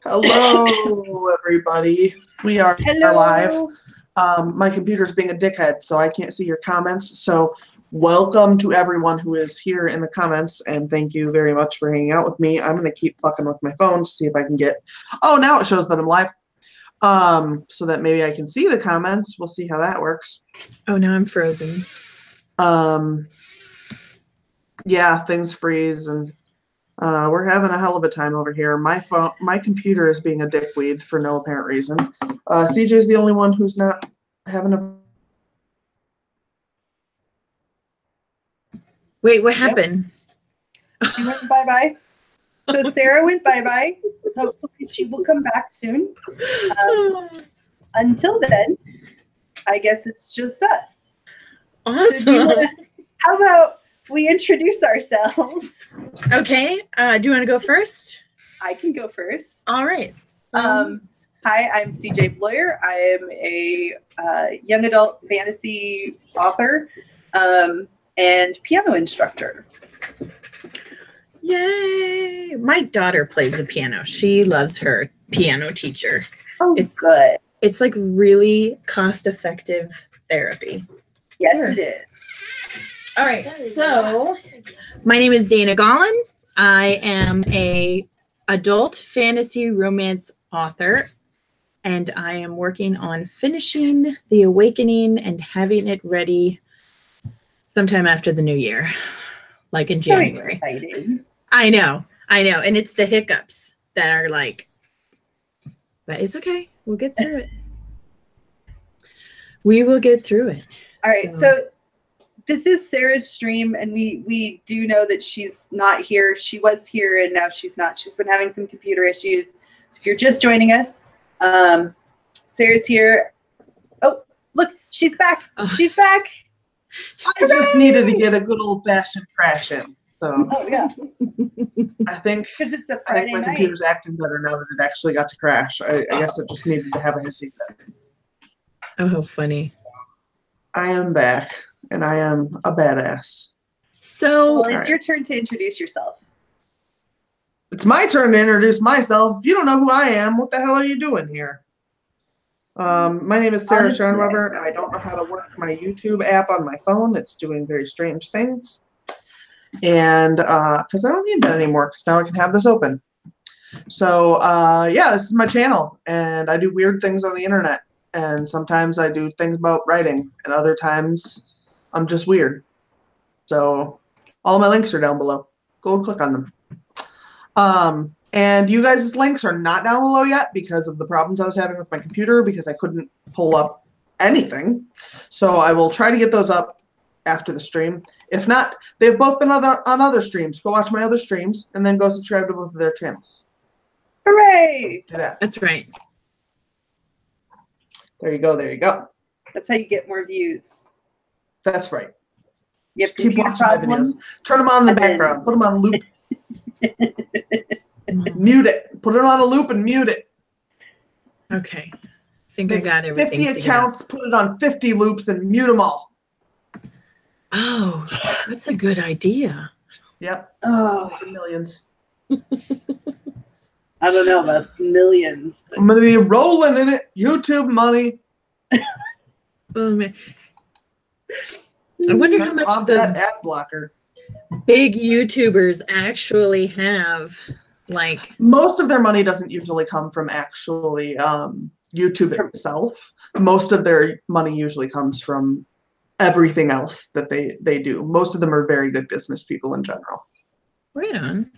Hello, everybody. We are Hello. live. My computer's being a dickhead, so I can't see your comments. So welcome to everyone who is here in the comments, and thank you very much for hanging out with me. I'm going to keep fucking with my phone to see if I can get... Oh, now it shows that I'm live. So that maybe I can see the comments. We'll see how that works. Oh, now I'm frozen. Yeah, things freeze, and we're having a hell of a time over here. My computer is being a dickweed for no apparent reason. CJ's the only one who's not having a... Wait, what happened? Yep. She went bye-bye. So Sarah went bye-bye. Hopefully she will come back soon. Until then, I guess it's just us. Awesome. So how about we introduce ourselves? Okay. Do you want to go first? I can go first. All right. Hi, I'm CJ Bloyer. I am a young adult fantasy author and piano instructor. Yay! My daughter plays the piano. She loves her piano teacher. Oh, it's good. It's like really cost-effective therapy. Yes, it is. All right. So my name is Dana Gollin. I am a adult fantasy romance author, and I am working on finishing The Awakening and having it ready sometime after the new year, like in January. So exciting. I know. And it's the hiccups that are like, but it's okay. We'll get through it. We will get through it. All right. So this is Sarah's stream, and we do know that she's not here. She was here, and now she's not. She's been having some computer issues. So if you're just joining us, Sarah's here. Oh, look, she's back. She's back. I just needed to get a good old-fashioned crash in. So oh yeah. I think because it's a Friday my night. computer's acting better now that it actually got to crash. I guess it just needed to have a hissy fit. Oh, how funny. I am back, and I am a badass. So well, it's your turn to introduce yourself. It's my turn to introduce myself. If you don't know who I am, what the hell are you doing here? My name is Sarah Schoenweber. I don't know how to work my YouTube app on my phone. It's doing very strange things. And because I don't need that anymore, because now I can have this open. So yeah, this is my channel, and I do weird things on the internet. And sometimes I do things about writing, and other times I'm just weird. So all my links are down below. Go and click on them. And you guys' links are not down below yet because of the problems I was having with my computer, because I couldn't pull up anything. So I will try to get those up after the stream. If not, they've both been on other streams. Go watch my other streams, and then go subscribe to both of their channels. Hooray! Do that. That's right. There you go. There you go. That's how you get more views. That's right. You have keep watching my videos. Turn them on in the background. Put them on loop. Mute it. Put it on a loop and mute it. Okay. I think I got everything. 50 accounts, put it on 50 loops and mute them all. Oh, that's a good idea. Yep. Oh, millions. I don't know about millions. I'm going to be rolling in it. YouTube money. Oh, man. I wonder how much of those that ad blocker. Big YouTubers actually have, like... Most of their money doesn't usually come from actually YouTube itself. Most of their money usually comes from everything else that they do. Most of them are very good business people in general. Right on.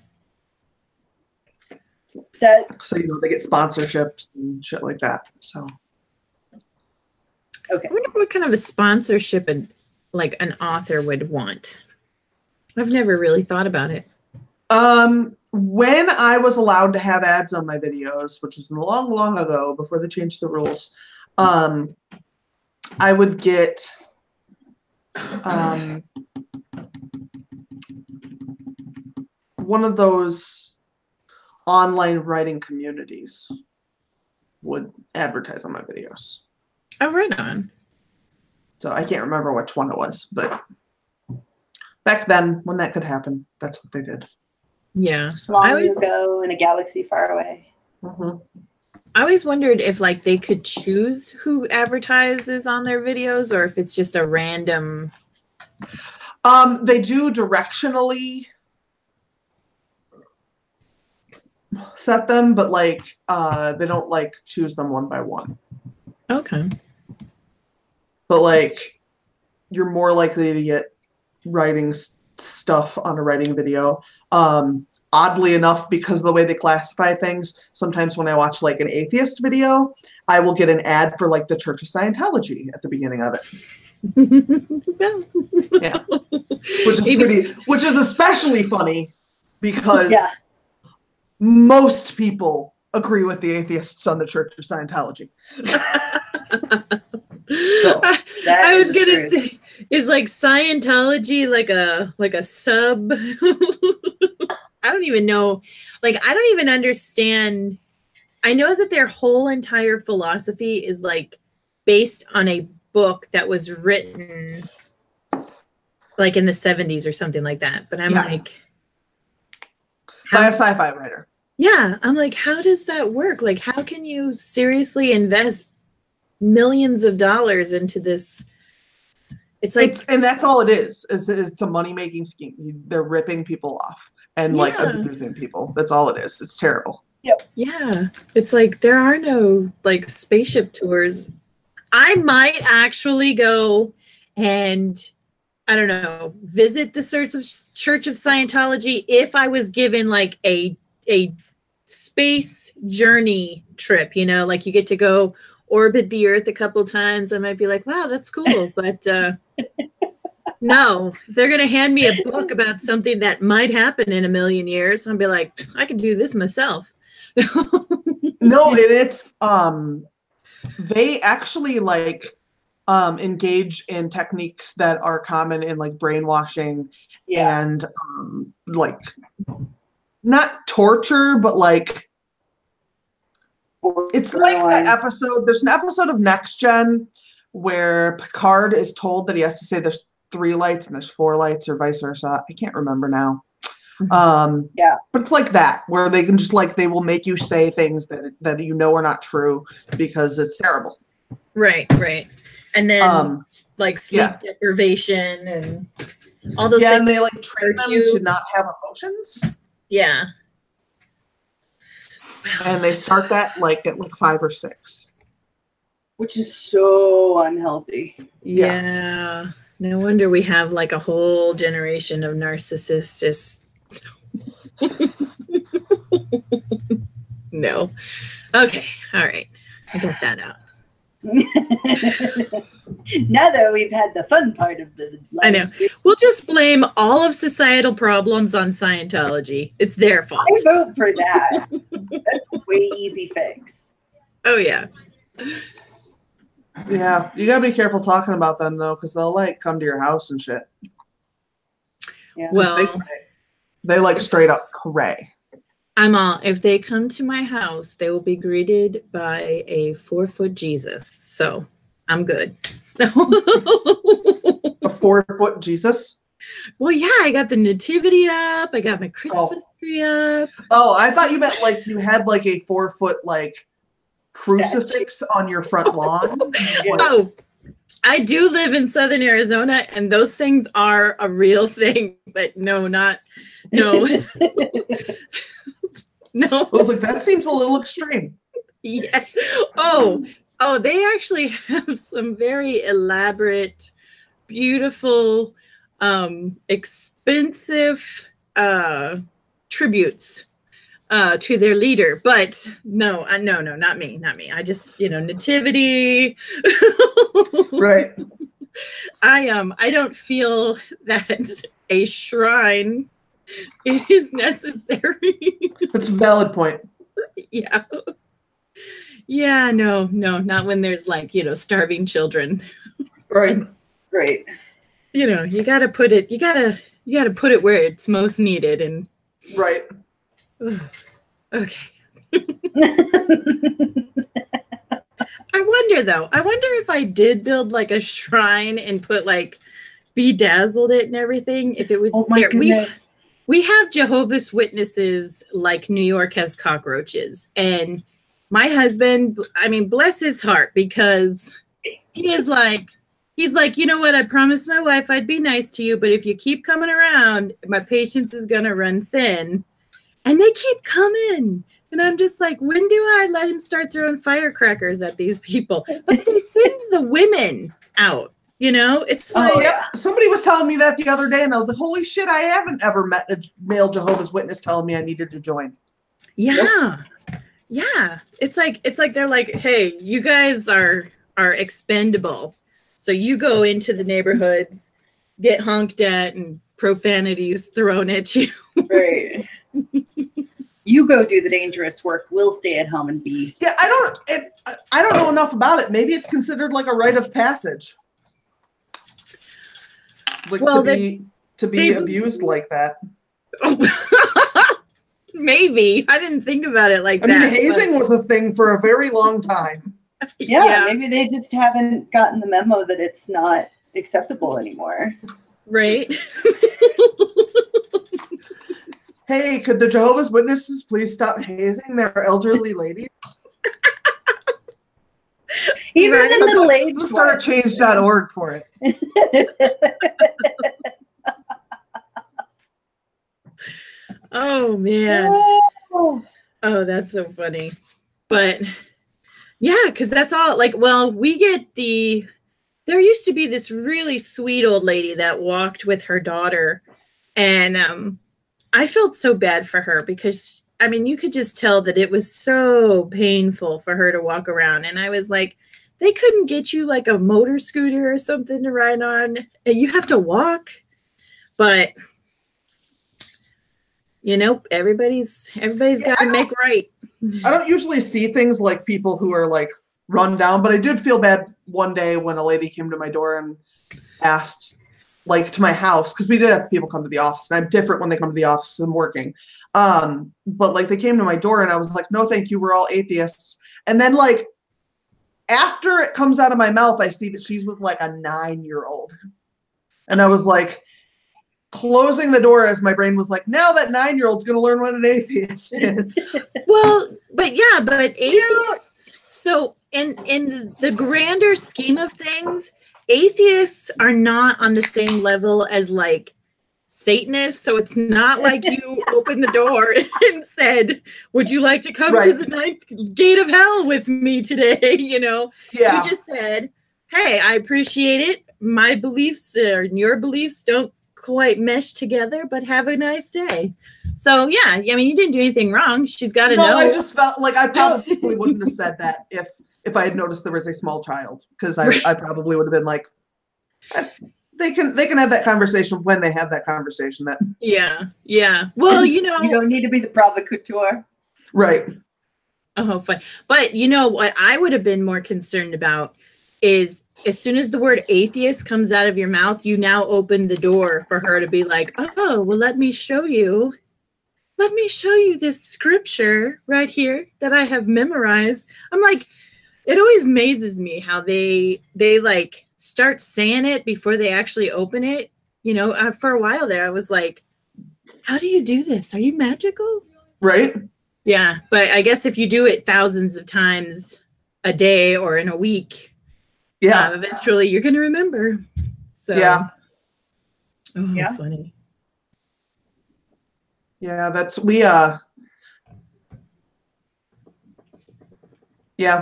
So, you know, they get sponsorships and shit like that. So, okay. I wonder what kind of a sponsorship an author would want. I've never really thought about it. When I was allowed to have ads on my videos, which was long, long ago before they changed the rules, I would get one of those online writing communities would advertise on my videos. Oh, right on. So I can't remember which one it was, but back then when that could happen, that's what they did. Yeah. So long ago in a galaxy far away. Mhm. I always wondered if like they could choose who advertises on their videos or if it's just a random. They do directionally set them, but like they don't like choose them one by one. Okay. But like you're more likely to get writing stuff on a writing video. Oddly enough, because of the way they classify things, sometimes when I watch like an atheist video, I will get an ad for like the Church of Scientology at the beginning of it. Yeah. Which is especially funny because most people agree with the atheists on the Church of Scientology. So, I was gonna say, is like Scientology like a sub? I don't even know. Like, I don't even understand. I know that their whole entire philosophy is like based on a book that was written like in the 70s or something like that. But I'm like, by a sci-fi writer. Yeah, I'm like, how does that work? Like, how can you seriously invest millions of dollars into this? It's like, and that's all it is. It's a money-making scheme. They're ripping people off and like abusing people. That's all it is. It's terrible. Yep. Yeah. It's like there are no like spaceship tours. I might actually go and I don't know, visit the Church of Scientology if I was given like a space journey trip, you know, like you get to go orbit the Earth a couple times. I might be like, wow, that's cool. But no, if they're going to hand me a book about something that might happen in a million years, I'll be like, I can do this myself. No, it's they actually like engage in techniques that are common in like brainwashing and like not torture, but like it's like that episode. There's an episode of Next Gen where Picard is told that he has to say there's 3 lights and there's 4 lights or vice versa. I can't remember now. But it's like that where they can just like they will make you say things that you know are not true because it's terrible. Right. And then like sleep deprivation and all those things. And they like train them to not have emotions. Yeah. And they start that like at like 5 or 6. Which is so unhealthy. Yeah. No wonder we have like a whole generation of narcissists. No. Okay. All right. I got that out. Now that we've had the fun part of the live I know. We'll just blame all of societal problems on Scientology. It's their fault. I vote for that. That's a way easy fix. Oh, yeah. Yeah. You got to be careful talking about them, though, because they'll, like, come to your house and shit. Yeah. Well, they like, straight up cray. If they come to my house, they will be greeted by a 4-foot Jesus. So I'm good. A 4-foot Jesus? Well, yeah, I got the nativity up. I got my Christmas tree up. Oh, I thought you meant like you had like a 4-foot like crucifix on your front lawn. Oh, I do live in Southern Arizona, and those things are a real thing. But no. No. I was like, that seems a little extreme. Yeah. Oh, they actually have some very elaborate, beautiful, expensive tributes to their leader. But no, not me. I just, nativity. Right. I don't feel that a shrine is necessary. That's a valid point. Yeah. Yeah, no, not when there's like, starving children. Right. You gotta put it where it's most needed. And right. Okay. I wonder if I did build like a shrine and put like bedazzled it and everything, if it would scare me. we have Jehovah's Witnesses like New York has cockroaches. And my husband, I mean, bless his heart, because he's like, you know what? I promised my wife I'd be nice to you, but if you keep coming around, my patience is going to run thin. And they keep coming. And I'm just like, when do I let him start throwing firecrackers at these people? But they send the women out. You know, it's like, yeah. Somebody was telling me that the other day, and I was like, holy shit, I haven't ever met a male Jehovah's Witness telling me I needed to join. yeah. Yeah. It's like they're like, hey, you guys are expendable. So you go into the neighborhoods, get honked at and profanities thrown at you. Right. You go do the dangerous work. We'll stay at home and be. Yeah, I don't know enough about it. Maybe it's considered like a rite of passage. Like Well, to be abused like that. Maybe. I didn't think about it like I that. mean, hazing was a thing for a very long time. Yeah, maybe they just haven't gotten the memo that it's not acceptable anymore. Right. Hey, could the Jehovah's Witnesses please stop hazing their elderly ladies? Even Right. the middle age. Let's start a change.org for it. Oh man. Oh. Oh, that's so funny. But yeah, because that's all like, well, we get there used to be this really sweet old lady that walked with her daughter. And I felt so bad for her because, I mean, you could just tell that it was so painful for her to walk around. And I was like, they couldn't get you like a motor scooter or something to ride on, and you have to walk. But you know, everybody's got to make right. I don't usually see things like people who are like run down, but I did feel bad one day when a lady came to my door and asked, like, to my house, because we did have people come to the office, and I'm different when they come to the office. I'm working. But like they came to my door and I was like, no, thank you. We're all atheists. And then like after it comes out of my mouth, I see that she's with like a 9-year-old. And I was like, closing the door as my brain was like, now that 9-year-old's going to learn what an atheist is. Well, but atheists. So in the grander scheme of things, atheists are not on the same level as like Satanists. So it's not like you opened the door and said, would you like to come to the 9th gate of hell with me today? You know, Yeah. You just said, hey, I appreciate it. My beliefs and your beliefs don't quite mesh together, but have a nice day. So yeah, I mean, you didn't do anything wrong. She's got to know. I just felt like I probably wouldn't have said that if I had noticed there was a small child, because I probably would have been like, they can have that conversation when they have that conversation. That yeah. Well, you know, you don't need to be the provocateur. Right. Oh, fine. But you know what I would have been more concerned about is as soon as the word atheist comes out of your mouth, you now open the door for her to be like, oh, well, let me show you this scripture right here that I have memorized. I'm like, it always amazes me how they like start saying it before they actually open it. You know, for a while there, I was like, how do you do this? Are you magical? Right. Yeah. But I guess if you do it thousands of times a day or in a week, eventually you're going to remember. So, yeah. Oh, yeah. Funny. Yeah,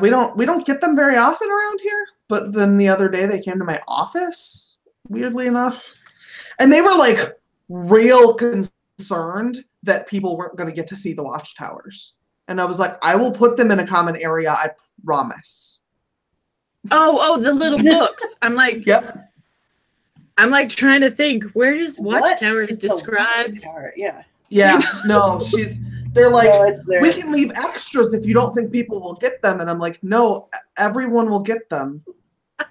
we don't get them very often around here. But then the other day they came to my office, weirdly enough, and they were like real concerned that people weren't going to get to see the watchtowers. And I was like, I will put them in a common area, I promise. Oh, the little books. I'm like, yep. I'm like trying to think, where is watchtowers described? Watchtower? Yeah. Yeah, no, they're like, no, we can leave extras if you don't think people will get them. And I'm like, no, everyone will get them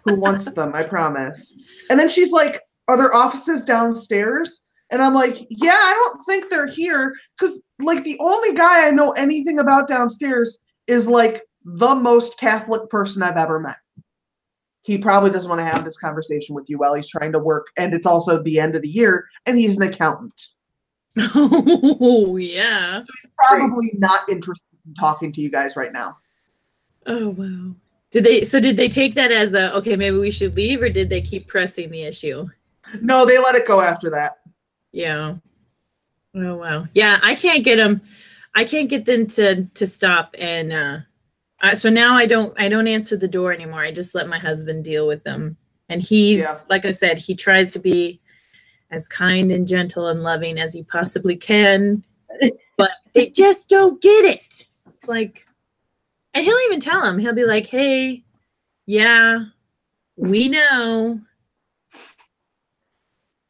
who wants them, I promise. And then she's like, are there offices downstairs? And I'm like, yeah, I don't think they're here. Because like the only guy I know anything about downstairs is like the most Catholic person I've ever met. He probably doesn't want to have this conversation with you while he's trying to work. And it's also the end of the year and he's an accountant. Oh, yeah. Probably not interested in talking to you guys right now. Oh, wow. Did they take that as a, okay, maybe we should leave, or did they keep pressing the issue? No, they let it go after that. Yeah. Oh, wow. Yeah, I can't get them to stop. And so now I don't answer the door anymore. I just let my husband deal with them. And he's, like I said, he tries to be as kind and gentle and loving as he possibly can, but they just don't get it. It's like, and he'll even tell him, he'll be like, hey, yeah, we know,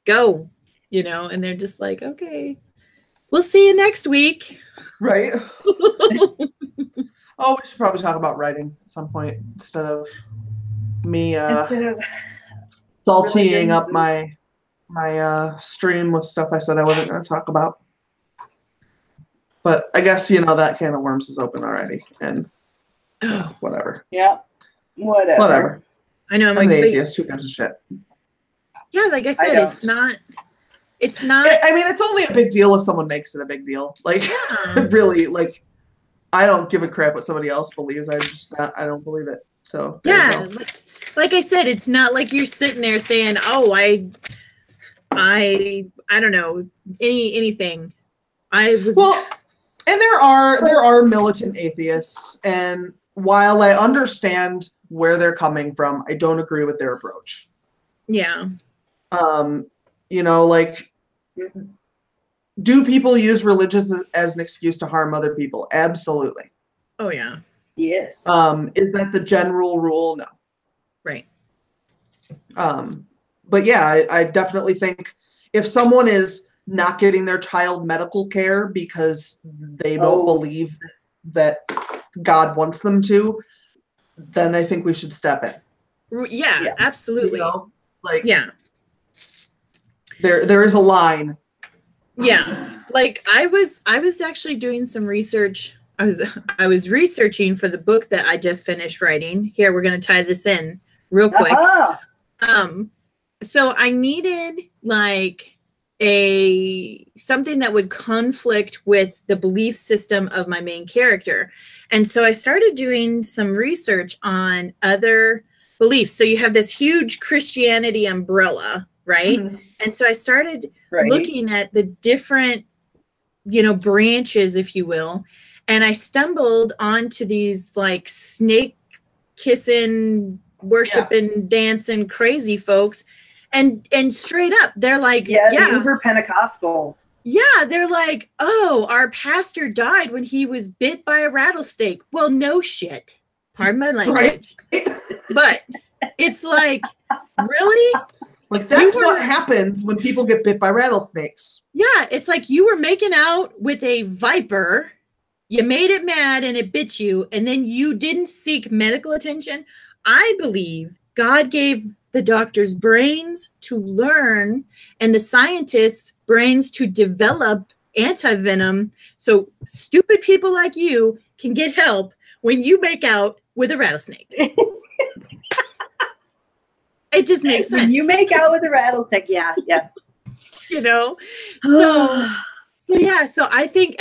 go, and they're just like, okay, we'll see you next week. Right. Oh, we should probably talk about writing at some point instead of me saltying up my stream with stuff I said I wasn't going to talk about. But I guess, that can of worms is open already. And whatever. Yeah. Whatever. I know. I'm an atheist. Who gives a shit? Yeah, like I said, it's not. I mean, it's only a big deal if someone makes it a big deal. Like, really, like, I don't give a crap what somebody else believes. I don't believe it. So yeah, like I said, it's not like you're sitting there saying, "Oh, I don't know anything." And there are militant atheists, and while I understand where they're coming from, I don't agree with their approach. Yeah. Like, do people use religion as an excuse to harm other people? Absolutely. Oh yeah. Yes. Is that the general rule? No. Right. But yeah, I definitely think if someone is not getting their child medical care because they don't believe that God wants them to, then I think we should step in. Yeah. Absolutely. Yeah. There is a line. Yeah. Like I was actually doing some research. I was researching for the book that I just finished writing. Here, we're going to tie this in real quick. So I needed like something that would conflict with the belief system of my main character. And so I started doing some research on other beliefs. So you have this huge Christianity umbrella, right? Mm-hmm. And so I started looking at the different, branches, if you will. And I stumbled onto these like snake kissing, worshiping, dancing, crazy folks. And straight up, they're like, the Uber Pentecostals. Yeah, they're like, oh, our pastor died when he was bit by a rattlesnake. Well, no shit. Pardon my language. Right. But it's like, really? Like, that's what happens when people get bit by rattlesnakes. Yeah, it's like you were making out with a viper. You made it mad and it bit you, and then you didn't seek medical attention. I believe God gave the doctor's brains to learn and the scientists' brains to develop antivenom so stupid people like you can get help when you make out with a rattlesnake. It just makes sense. When you make out with a rattlesnake, yeah. So I think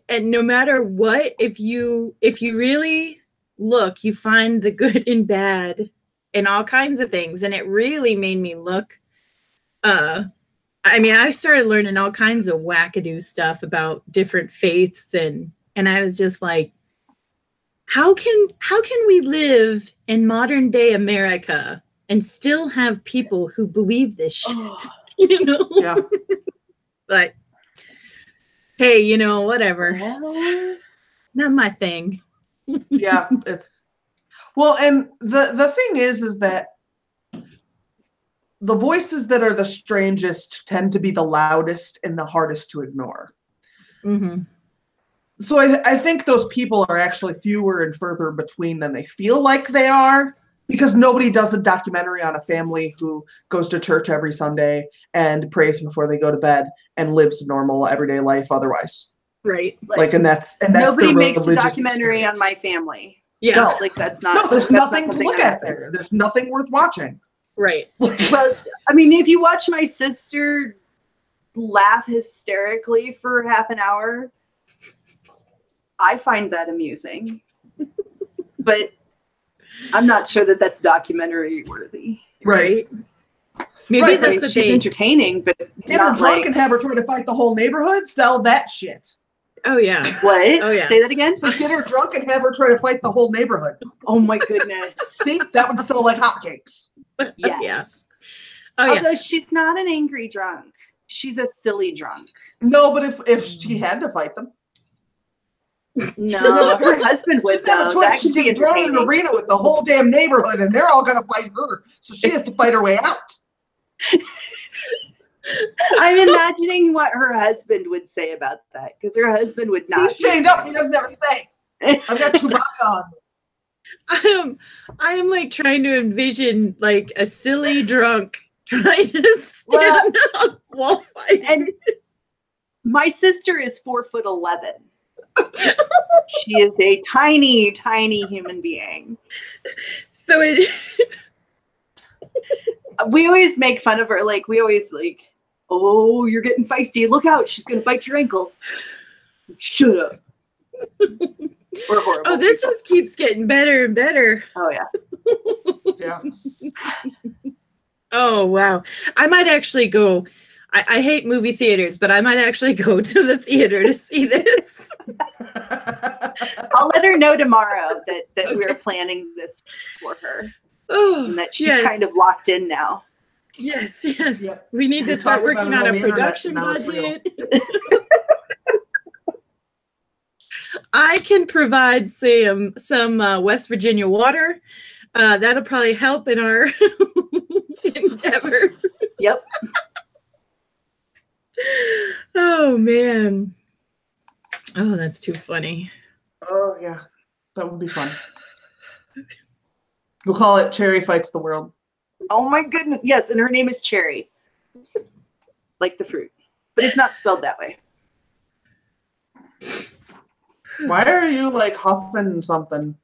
and no matter what, if you really look, you find the good and bad in all kinds of things. And it really made me look, I started learning all kinds of wackadoo stuff about different faiths, and I was just like, how can we live in modern day America and still have people who believe this shit? Yeah. But hey, whatever. It's not my thing. Yeah, and the thing is that the voices that are the strangest tend to be the loudest and the hardest to ignore. Mm-hmm. So I think those people are actually fewer and further between than they feel like they are, because nobody does a documentary on a family who goes to church every Sunday and prays before they go to bed and lives normal everyday life otherwise. Right. And that's nobody makes a documentary on my family. Yeah. No. That's not. No, there's nothing to look at there. There's nothing worth watching. Right. Well, I mean, if you watch my sister laugh hysterically for half an hour, I find that amusing. But I'm not sure that that's documentary worthy. Right. Maybe Right, that's Like, what she's they. entertaining, but Get her not drunk like, and have her try to fight the whole neighborhood. Sell that shit. Oh yeah. what? Oh, yeah. Say that again? So get her drunk and have her try to fight the whole neighborhood. Oh my goodness. See, that would sell like hotcakes. Yes. Yeah. Oh yeah. Although she's not an angry drunk. She's a silly drunk. No, but if she had to fight them, No, her husband would she'd have a though. That choice. She's could be getting thrown in an entertaining. arena with the whole damn neighborhood, and they're all gonna fight her. So she has to fight her way out. I'm imagining what her husband would say about that, because her husband would not. He's chained up. He doesn't have a say. I've got Chewbacca on. I am like trying to envision like a silly drunk trying to stand up while fighting. And my sister is 4'11". She is a tiny, tiny human being. So it. We always make fun of her. Like, we always like, oh, you're getting feisty. Look out. She's going to bite your ankles. Shut up. We're horrible. Oh, this people. just keeps getting better and better. Oh, yeah. Yeah. Oh wow! I might actually go. I hate movie theaters, but I might actually go to the theater to see this. I'll let her know tomorrow that Okay. we're planning this for her Oh, and that she's yes. kind of locked in now. Yes, yes. Yeah. We need to We start talked about working it on on a the internet, production now it's real. budget. I can provide some West Virginia water. That'll probably help in our endeavor. Yep. Oh man. Oh, that's too funny. Oh yeah, that would be fun. We'll call it Cherry Fights the World. Oh my goodness. Yes, and her name is Cherry. Like the fruit. But it's not spelled that way. Why are you like huffing something?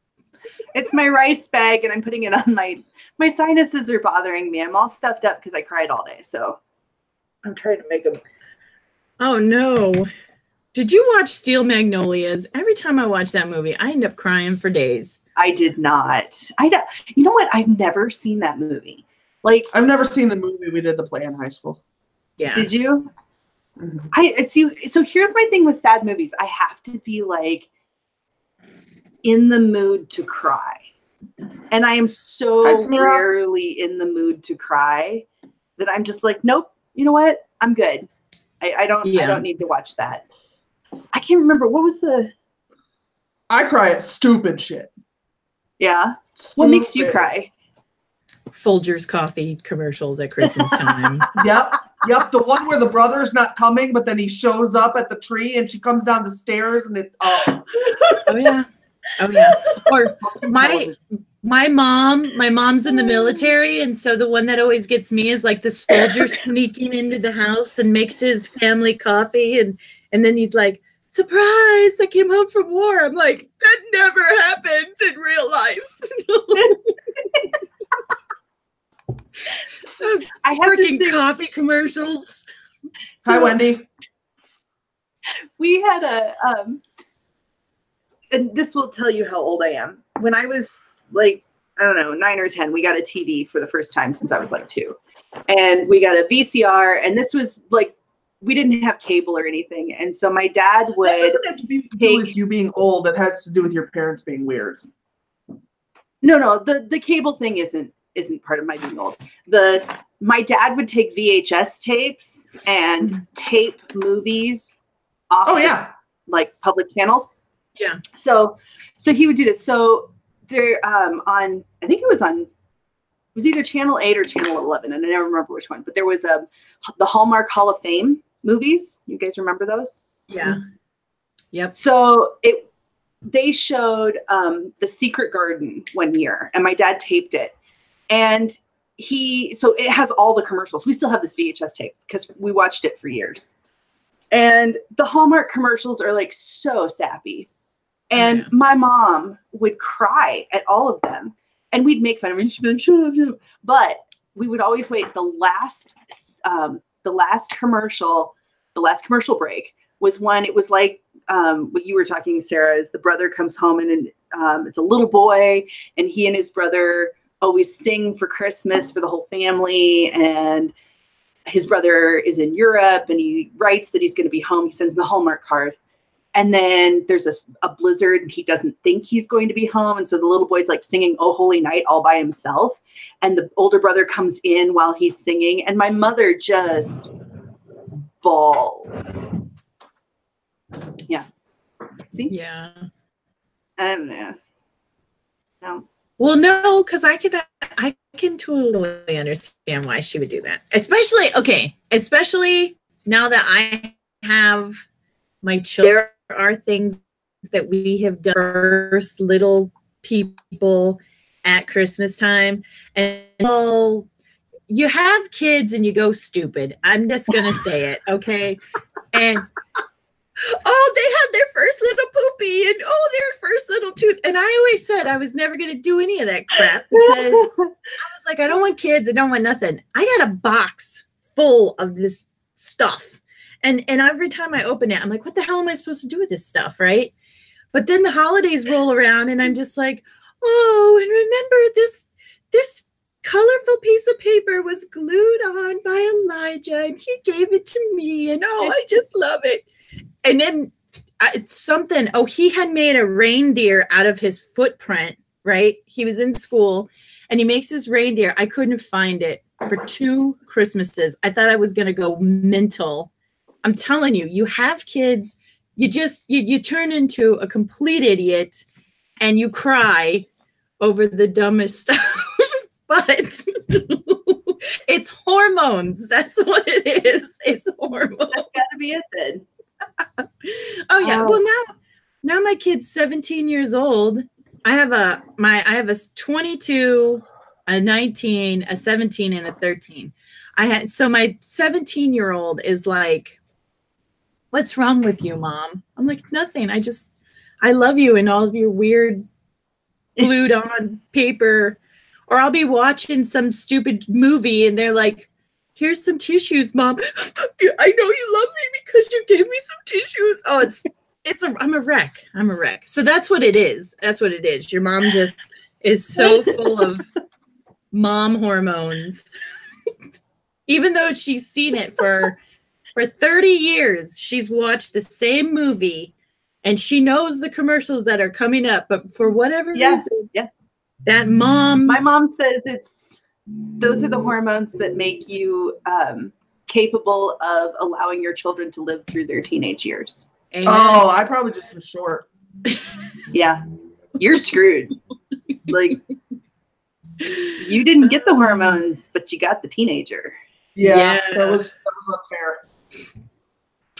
It's my rice bag and I'm putting it on my sinuses are bothering me. I'm all stuffed up because I cried all day. So I'm trying to make them. Oh no. Did you watch Steel Magnolias? Every time I watch that movie, I end up crying for days. I did not. I don't, you know what? I've never seen that movie. Like, I've never seen the movie. We did the play in high school. Yeah. did you? Mhm. I see. So here's my thing with sad movies. I have to be like in the mood to cry. And I am so Hi, Tamara. rarely in the mood to cry that I'm just like, nope, you know what? I'm good. I don't need to watch that. I can't remember. What was the, I cry at stupid shit. yeah. What makes you Stupid. cry? Folgers coffee commercials at Christmas time. Yep. The one where the brother's not coming, but then he shows up at the tree and she comes down the stairs and it. Oh, Oh yeah. Oh yeah. Or my mom's in the military, and so the one that always gets me is like the soldier sneaking into the house and makes his family coffee, and then he's like, "Surprise! I came home from war." I'm like, that never happens in real life. Those I have this freaking thing- coffee commercials. Hi, Wendy. We had a and this will tell you how old I am. When I was like, I don't know, 9 or 10, we got a TV for the first time since I was like 2. And we got a VCR, and this was like, we didn't have cable or anything. And so my dad That would doesn't have to be to do with you being old. It has to do with your parents being weird. no, the cable thing isn't part of my being old. My dad would take VHS tapes and tape movies off Oh yeah. like public channels. Yeah. So he would do this. So there on I think it was either channel 8 or channel 11, and I never remember which one, but there was the Hallmark Hall of Fame movies. You guys remember those? Yeah. Yep. So they showed The Secret Garden one year, and my dad taped it. And so it has all the commercials. We still have this VHS tape because we watched it for years. And the Hallmark commercials are like so sappy. And Yeah. my mom would cry at all of them. And we'd make fun of her. And she'd be like, shut up, shut up. But we would always wait the last commercial the last commercial break was one. It was like what you were talking, Sarah, is the brother comes home and it's a little boy, and he and his brother always sing for Christmas for the whole family. And his brother is in Europe, and he writes that he's going to be home. He sends him a Hallmark card. And then there's a blizzard, and he doesn't think he's going to be home. And so the little boy's like singing "Oh Holy Night" all by himself. And the older brother comes in while he's singing. And my mother just bawls. Yeah. See? Yeah. I don't know. No. Well, no, because I can totally understand why she would do that. Especially now that I have my children. There are things that we have done first, little people at Christmas time. And well, you have kids and you go stupid. I'm just going to say it, okay? And oh, they had their first little poopy, and oh, their first little tooth. And I always said I was never going to do any of that crap because I was like, I don't want kids. I don't want nothing. I got a box full of this stuff. And every time I open it, I'm like, what the hell am I supposed to do with this stuff, right? But then the holidays roll around, and I'm just like, oh, and remember this colorful piece of paper was glued on by Elijah, and he gave it to me, and oh, I just love it. And then he had made a reindeer out of his footprint, right? He was in school, and he makes this reindeer. I couldn't find it for 2 Christmases. I thought I was going to go mental. I'm telling you, you have kids, you turn into a complete idiot, and you cry over the dumbest stuff. But it's hormones. That's what it is. It's hormones. That's got to be it then. Oh yeah. Well, now my kid's 17 years old. I have a 22, a 19, a 17, and a 13. So my 17-year-old is like, what's wrong with you, Mom? I'm like, nothing. I love you and all of your weird glued on paper. Or I'll be watching some stupid movie and they're like, here's some tissues, Mom. I know you love me because you gave me some tissues. Oh, I'm a wreck. I'm a wreck. So that's what it is. That's what it is. Your mom just is so full of mom hormones. Even though she's seen it for 30 years, she's watched the same movie and she knows the commercials that are coming up, but for whatever reason, that mom. My mom says those are the hormones that make you capable of allowing your children to live through their teenage years. Amen. Oh, I probably just was short. Yeah, you're screwed. Like, you didn't get the hormones, but you got the teenager. Yeah. That was unfair.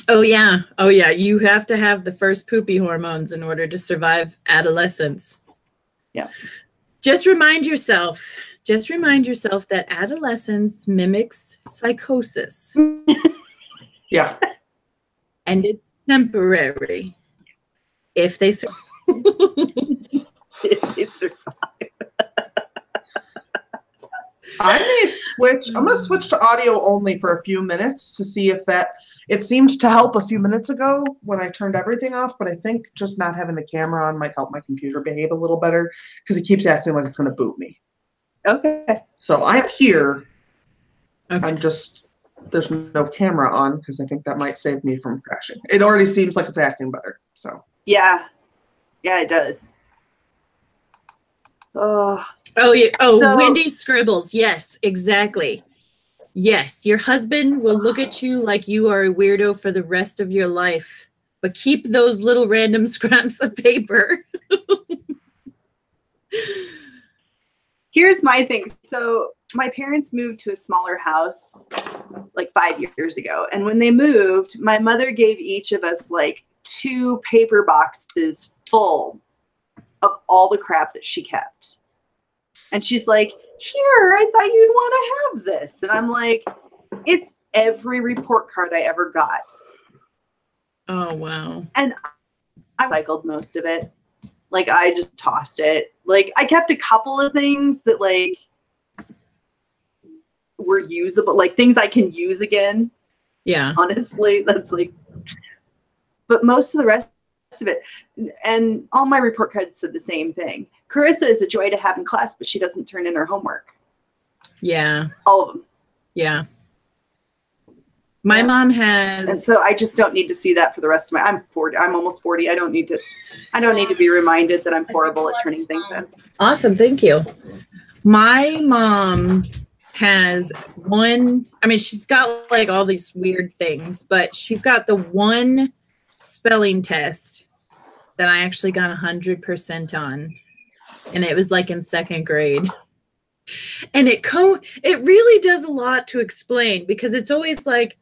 Oh yeah. You have to have the first poopy hormones in order to survive adolescence. Yeah. Just remind yourself that adolescence mimics psychosis. Yeah. And it's temporary. If they survive. I'm going to switch to audio only for a few minutes to see if it seemed to help a few minutes ago when I turned everything off, but I think just not having the camera on might help my computer behave a little better because it keeps acting like it's going to boot me. Okay. So I'm here. Okay. There's no camera on because I think that might save me from crashing. It already seems like it's acting better. So Yeah, it does. Oh yeah. So, Wendy scribbles. Yes, exactly. Yes, your husband will look at you like you are a weirdo for the rest of your life, but keep those little random scraps of paper. here's my thing. So my parents moved to a smaller house like 5 years ago. And when they moved, my mother gave each of us like 2 paper boxes full of all the crap that she kept. And she's like, here, I thought you'd want to have this. And I'm like, it's every report card I ever got. Oh, wow. And I recycled most of it. Like, I just tossed it. Like, I kept a couple of things that, like, were usable, like things I can use again. Yeah. Honestly, that's like, but most of the rest of it, and all my report cards said the same thing. Carissa is a joy to have in class, but she doesn't turn in her homework. Yeah. All of them. Yeah. My Yeah. mom has. And so I just don't need to see that for the rest of my, I'm 40, I'm almost 40. I don't need to be reminded that I'm horrible at turning things in. Awesome. Thank you. My mom has one, I mean, she's got like all these weird things, but she's got the one spelling test that I actually got 100% on. And it was like in second grade. And it really does a lot to explain, because it's always like,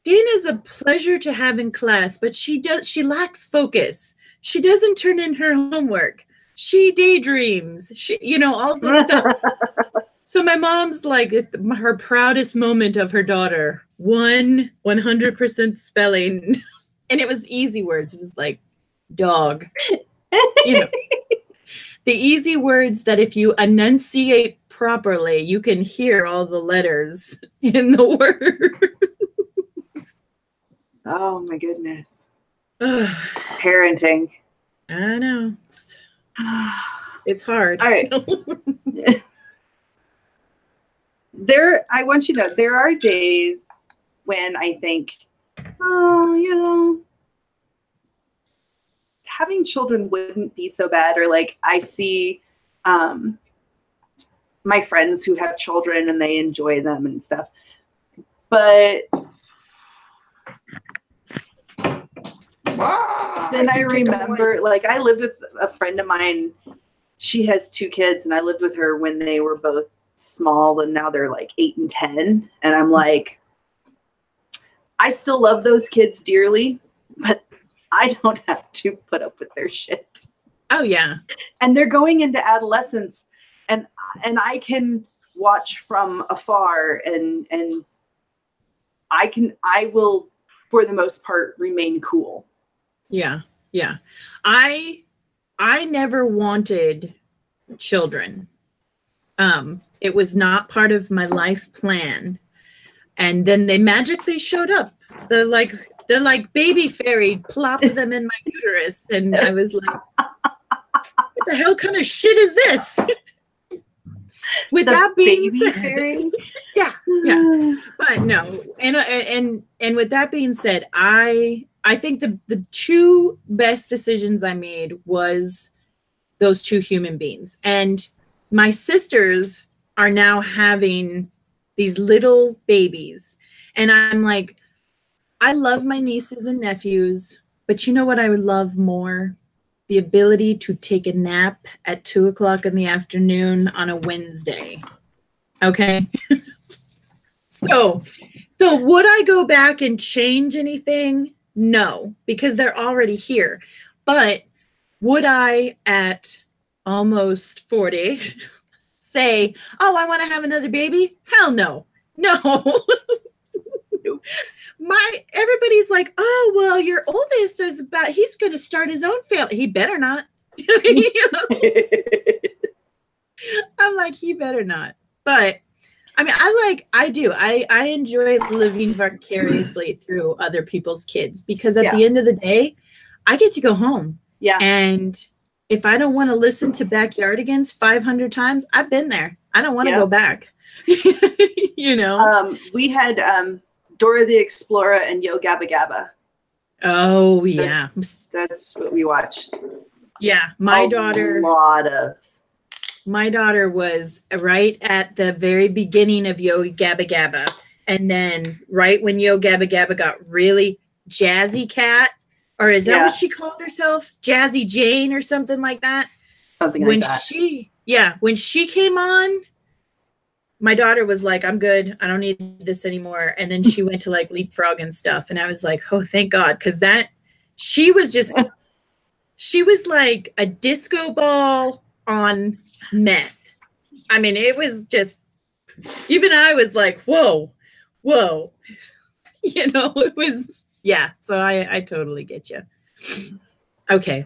Dana's a pleasure to have in class, but she lacks focus. She doesn't turn in her homework. She daydreams. All this stuff. So my mom's like, her proudest moment of her daughter, 100% spelling. And it was easy words. It was like dog. The easy words that if you enunciate properly, you can hear all the letters in the word. Oh my goodness. Parenting. I know. It's hard. All right. I want you to know, there are days when I think, having children wouldn't be so bad. Or like I see my friends who have children and they enjoy them and stuff. But then I remember, like, I lived with a friend of mine. She has 2 kids, and I lived with her when they were both small, and now they're like 8 and 10. And I'm like, I still love those kids dearly, but I don't have to put up with their shit. Oh yeah. And they're going into adolescence, and I can watch from afar, and I will, for the most part, remain cool. Yeah. Yeah. I never wanted children. It was not part of my life plan. And then they magically showed up. The like baby fairy plopped them in my uterus. And I was like, what the hell kind of shit is this? With that being said, fairy? yeah. But no. And with that being said, I think the 2 best decisions I made was those 2 human beings. And my sisters are now having these little babies. And I'm like, I love my nieces and nephews, but you know what I would love more? The ability to take a nap at 2:00 in the afternoon on a Wednesday. Okay. So would I go back and change anything? No, because they're already here. But would I, at almost 40, say, oh, I want to have another baby? Hell no. No. Everybody's like, oh, well, your oldest he's going to start his own family. He better not. I'm like, he better not. But I mean, I enjoy living vicariously through other people's kids, because at the end of the day, I get to go home. Yeah. And if I don't want to listen to Backyardigans 500 times, I've been there. I don't want to go back. We had Dora the Explorer and Yo Gabba Gabba. Oh yeah. That's what we watched. Yeah. My daughter was right at the very beginning of Yo Gabba Gabba. And then right when Yo Gabba Gabba got really Jazzy Cat, or is that what she called herself? Jazzy Jane or something like that? Something like that. When she came on, my daughter was like, I'm good. I don't need this anymore. And then she went to like Leapfrog and stuff. And I was like, oh, thank God. Because she was like a disco ball on meth. I mean, it was just, even I was like, whoa. It was, yeah. So I totally get you. Okay.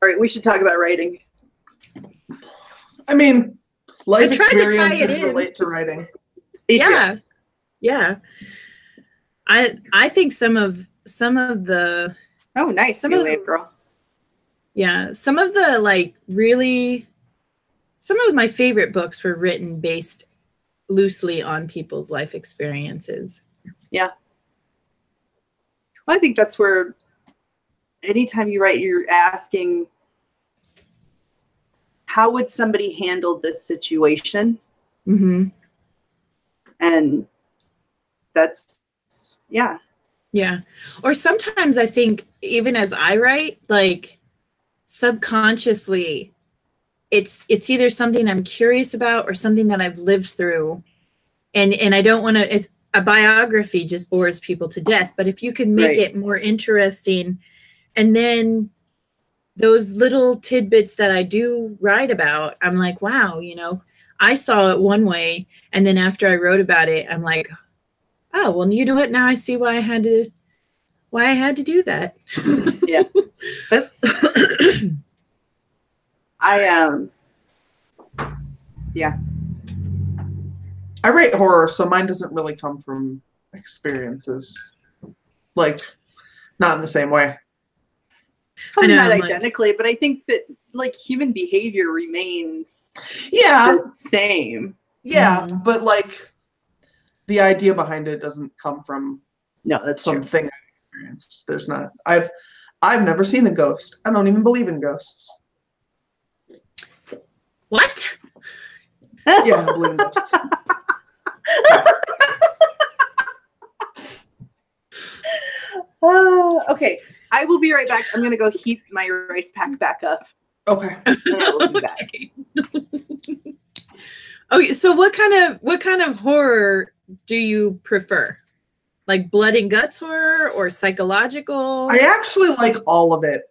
All right. We should talk about writing. I mean, life experiences relate to writing. Yeah. I think some of the Oh, nice. Some New of the- Wave girl. yeah, some of the like really some of my favorite books were written based loosely on people's life experiences. Well, I think that's where anytime you write, you're asking, how would somebody handle this situation? Mm-hmm. And that's, yeah. Yeah. Or sometimes I think even as I write, like subconsciously it's either something I'm curious about or something that I've lived through. And I don't want to, it's a biography just bores people to death, but if you can make Right. it more interesting, and then those little tidbits that I do write about, I'm like, wow, you know, I saw it one way, and then after I wrote about it, I'm like, oh, well, you know what? Now I see why I had to do that. Yeah. Yeah. I write horror, so mine doesn't really come from experiences. Like, not in the same way. Probably I know, not I'm like- identically, but I think that like human behavior remains Yeah, the same. yeah, Mhm. but like the idea behind it doesn't come from No, that's true. something I've experienced. There's not. I've never seen a ghost. I don't even believe in ghosts. What? Yeah, I don't believe in ghosts. Okay, I will be right back. I'm gonna go heat my rice pack back up, Okay. and I will be back. Okay, so what kind of horror do you prefer? Like blood and guts horror or psychological? I actually like all of it.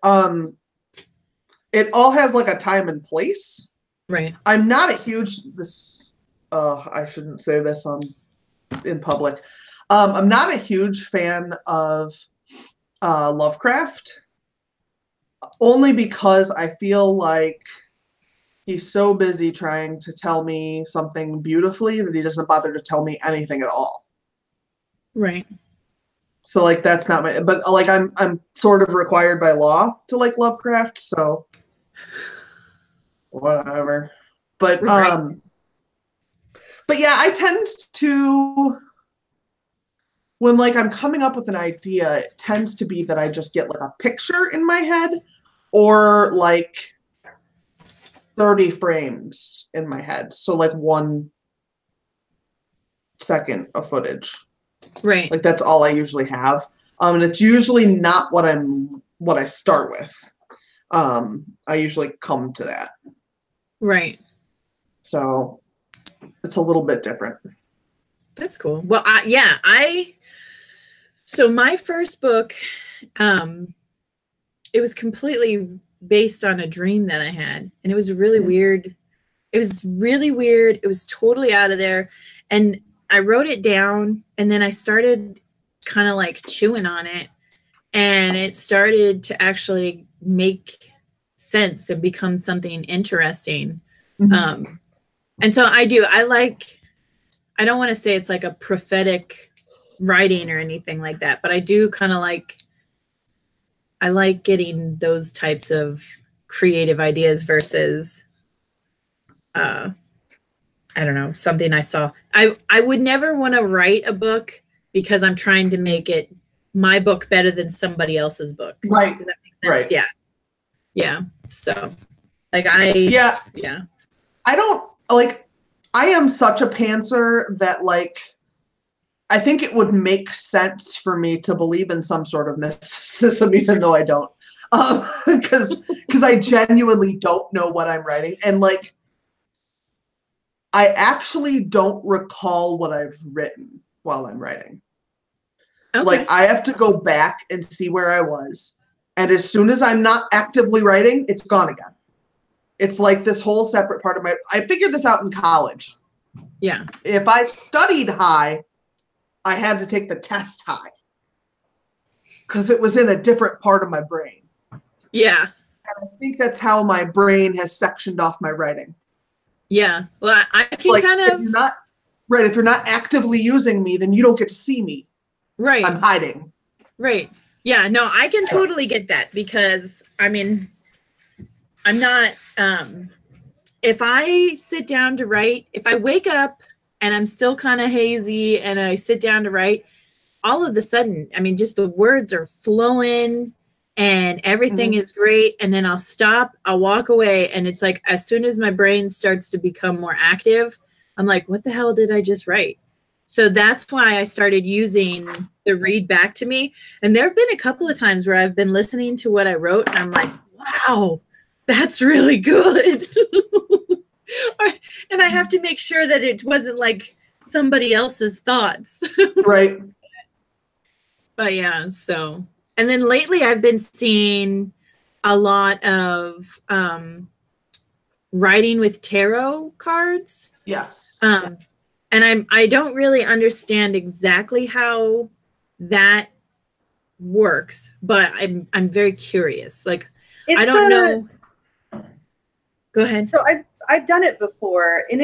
It all has like a time and place. Right. I'm not a huge I shouldn't say this in public. I'm not a huge fan of Lovecraft, only because I feel like he's so busy trying to tell me something beautifully that he doesn't bother to tell me anything at all. Right. So like that's not my, but like I'm sort of required by law to like Lovecraft, so whatever. But Right. but yeah, I tend to, when like I'm coming up with an idea, it tends to be that I just get like a picture in my head or like 30 frames in my head. So like 1 second of footage. Right. Like that's all I usually have. And it's usually not what I start with. I usually come to that. Right. So it's a little bit different. That's cool. Well, so my first book, it was completely based on a dream that I had, and it was really weird. It was really weird. It was totally out of there. And I wrote it down, and then I started kind of like chewing on it, and it started to actually make sense and become something interesting. Mhm. And so I don't want to say it's like a prophetic writing or anything like that, but I do kind of I like getting those types of creative ideas versus, I don't know, something I saw. I would never want to write a book because I'm trying to make it my book better than somebody else's book. Right. Does that make sense? Right. Yeah. Yeah. So like Yeah. yeah. I don't like, I am such a pantser that like, I think it would make sense for me to believe in some sort of mysticism, even though I don't. Because I genuinely don't know what I'm writing. And like, I actually don't recall what I've written while I'm writing. Okay. Like I have to go back and see where I was. And as soon as I'm not actively writing, it's gone again. It's like this whole separate part of I figured this out in college. Yeah. If I studied high, I had to take the test high because it was in a different part of my brain. Yeah. And I think that's how my brain has sectioned off my writing. Yeah. Well, I can Like, kind if of, you're not actively using me, then you don't get to see me. Right. I'm hiding. Right. Yeah, no, I can totally get that because I mean, I'm not if I sit down to write, if I wake up and I'm still kind of hazy and I sit down to write, all of a sudden, I mean, just the words are flowing and everything is great. And then I'll stop, I'll walk away. And it's like, as soon as my brain starts to become more active, I'm like, what the hell did I just write? So that's why I started using the read back to me. And there have been a couple of times where I've been listening to what I wrote and I'm like, wow, that's really good. And I have to make sure that it wasn't like somebody else's thoughts. Right. But yeah, so. And then lately I've been seeing a lot of writing with tarot cards. Yes. And I don't really understand exactly how that works, but I'm very curious. Like I don't know. Go ahead. So I've done it before, and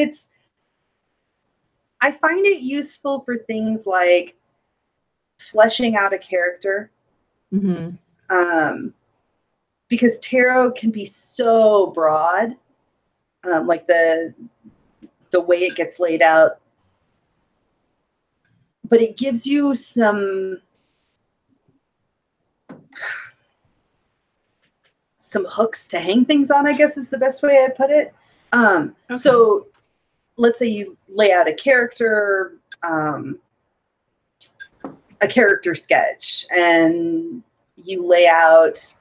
I find it useful for things like fleshing out a character. Because tarot can be so broad, like the way it gets laid out, but it gives you some hooks to hang things on, I guess is the best way I put it. So let's say you lay out a character sketch, and you lay out,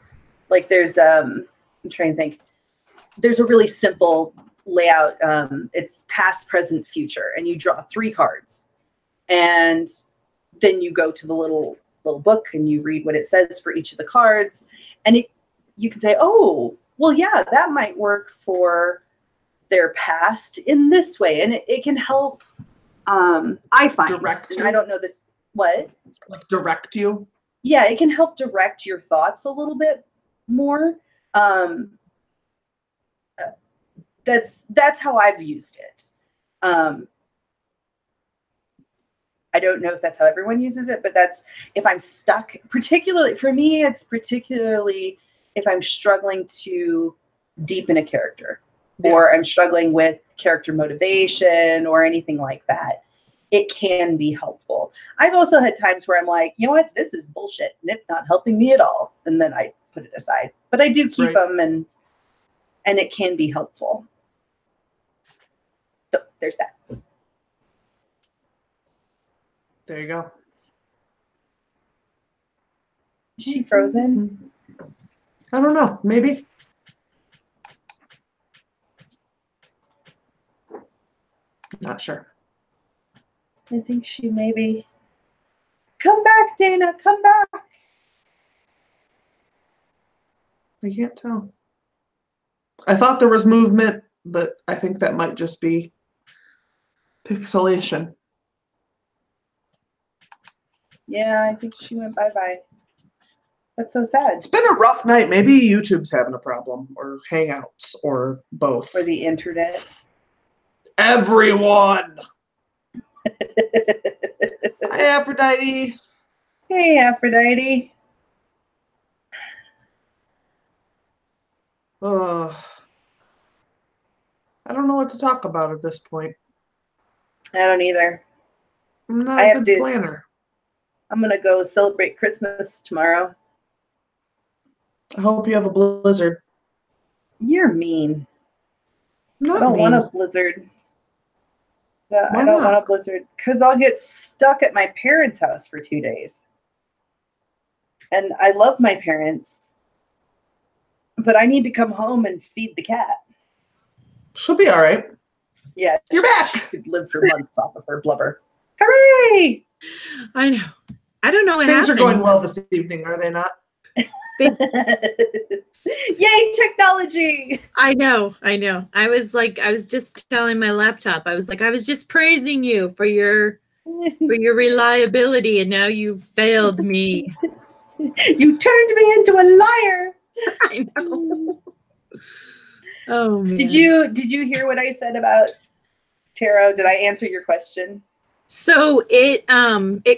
like there's I'm trying to think, there's a really simple layout. It's past, present, future, and you draw 3 cards, and then you go to the little book and you read what it says for each of the cards, and you can say, oh, well, yeah, that might work for their past in this way, and it can help. I find, direct and I don't know this. What? Like direct you? Yeah, it can help direct your thoughts a little bit more. That's how I've used it. I don't know if that's how everyone uses it, but that's if I'm stuck, particularly for me, it's particularly if I'm struggling to deepen a character, or I'm struggling with character motivation or anything like that. It can be helpful. I've also had times where I'm like, you know what, this is bullshit and it's not helping me at all. And then I put it aside, but I do keep them, and it can be helpful. So there's that. There you go. Is she frozen? I don't know. Maybe. Not sure. I think she maybe. Come back, Dana. Come back. I can't tell. I thought there was movement, but I think that might just be pixelation. Yeah, I think she went bye-bye. That's so sad. It's been a rough night. Maybe YouTube's having a problem, or Hangouts, or both. Or the internet. Everyone. Hi, Aphrodite. Hey, Aphrodite. I don't know what to talk about at this point. I don't either. I'm not a good planner. I'm going to go celebrate Christmas tomorrow. I hope you have a blizzard. You're mean. I don't want a blizzard. Yeah, I don't want a blizzard because I'll get stuck at my parents' house for 2 days. And I love my parents, but I need to come home and feed the cat. She'll be all right. Yeah. You're back. She could live for months off of her blubber. Hooray! I know. I don't know what Things happened. are going well this evening, are they not? Yay, technology! I know. I was just telling my laptop. I was like, I was just praising you for your reliability, and now you've failed me. You turned me into a liar. I know. Oh man. Did you hear what I said about tarot? Did I answer your question? So it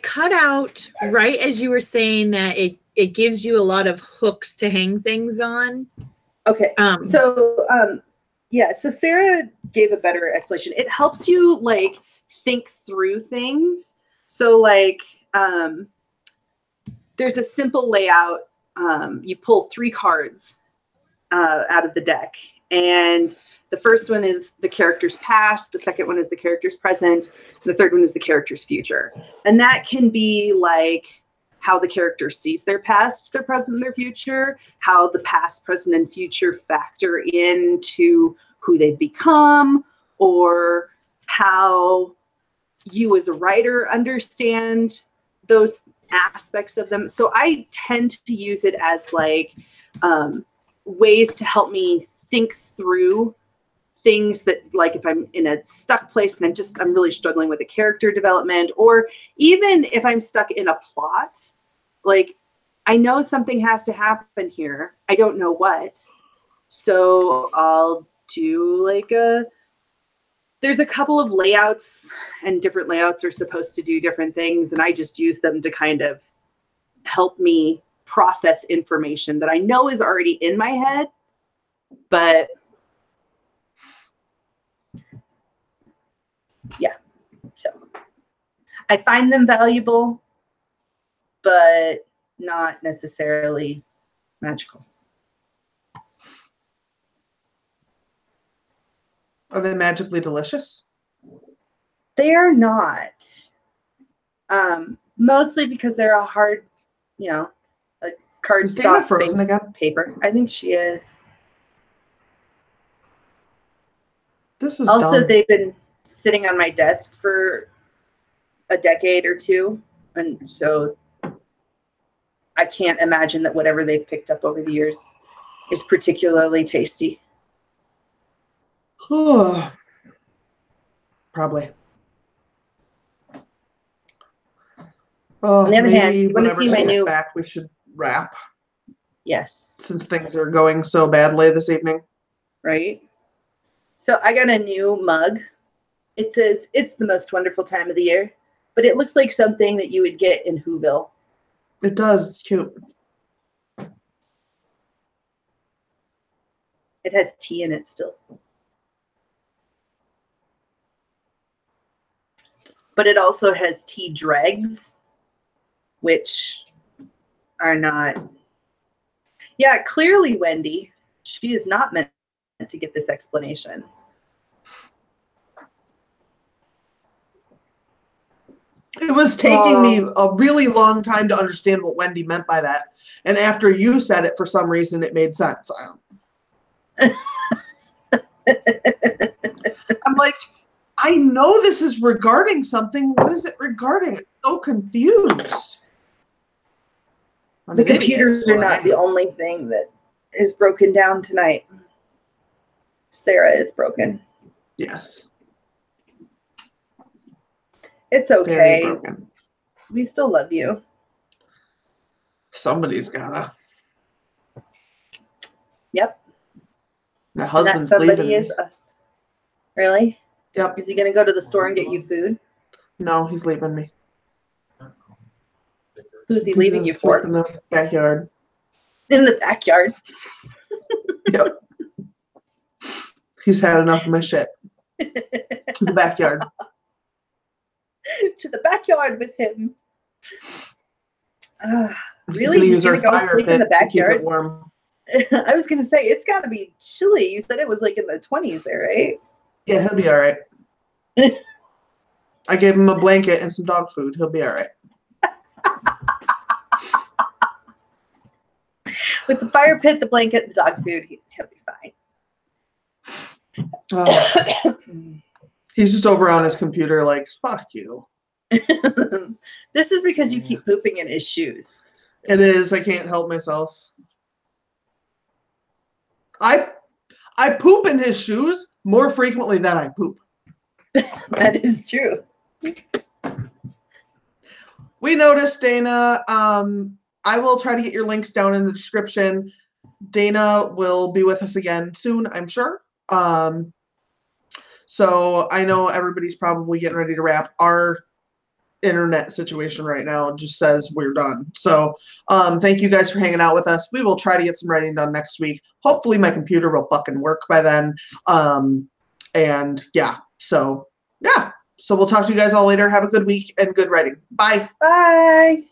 cut out right as you were saying that it gives you a lot of hooks to hang things on. Okay. So Sarah gave a better explanation. It helps you like think through things. So like there's a simple layout. You pull 3 cards out of the deck, and the first one is the character's past, the second one is the character's present, and the third one is the character's future. And that can be like how the character sees their past, their present, and their future, how the past, present, and future factor into who they've become, or how you as a writer understand those aspects of them. So I tend to use it as like ways to help me think through things that, like if I'm in a stuck place and I'm really struggling with a character development, or even if I'm stuck in a plot, like I know something has to happen here. I don't know what. So I'll do like there's a couple of layouts, and different layouts are supposed to do different things. And I just use them to kind of help me process information that I know is already in my head, but yeah, so I find them valuable, but not necessarily magical. Are they magically delicious? They are not. Mostly because they're a hard, a cardstock frozen based again? paper. I think she is. This is Also, dumb. they've been sitting on my desk for a decade or two, and so I can't imagine that whatever they've picked up over the years is particularly tasty. Probably. Oh, On the other hand, you want to whenever see my she gets new back, we should wrap, yes, since things are going so badly this evening. right? So I got a new mug. It says it's the most wonderful time of the year, but it looks like something that you would get in Whoville. It does. It's cute. It has tea in it still. But it also has tea dregs, which are not. Yeah, clearly, Wendy, she is not meant to get this explanation. It was taking me a really long time to understand what Wendy meant by that. And after you said it, for some reason, it made sense. I'm like, I know this is regarding something. What is it regarding? I'm so confused. The computers are not the only thing that is broken down tonight. Sarah is broken. Yes. It's okay. We still love you. Somebody's gotta. Yep. My husband's and that somebody leaving is us. Really? Yep. Is he going to go to the store and get you food? No, he's leaving me. Who's he He's leaving gonna you sleep for? in the backyard. In the backyard. Yep. He's had enough of my shit. To the backyard. To the backyard with him. Really? He's gonna use our He's gonna go fire sleep pit in the to keep backyard? it warm. I was going to say, it's got to be chilly. You said it was like in the 20s there, right? Yeah, he'll be all right. I gave him a blanket and some dog food. He'll be all right. With the fire pit, the blanket, the dog food, he'll be fine. He's just over on his computer like, fuck you. This is because you keep pooping in his shoes. It is. I can't help myself. I poop in his shoes more frequently than I poop. That is true. We noticed, Dana. I will try to get your links down in the description. Dana will be with us again soon, I'm sure. So I know everybody's probably getting ready to wrap. Our internet situation right now. It just says we're done. So thank you guys for hanging out with us. We will try to get some writing done next week. Hopefully my computer will fucking work by then. And yeah, so we'll talk to you guys all later. Have a good week and good writing. Bye. Bye.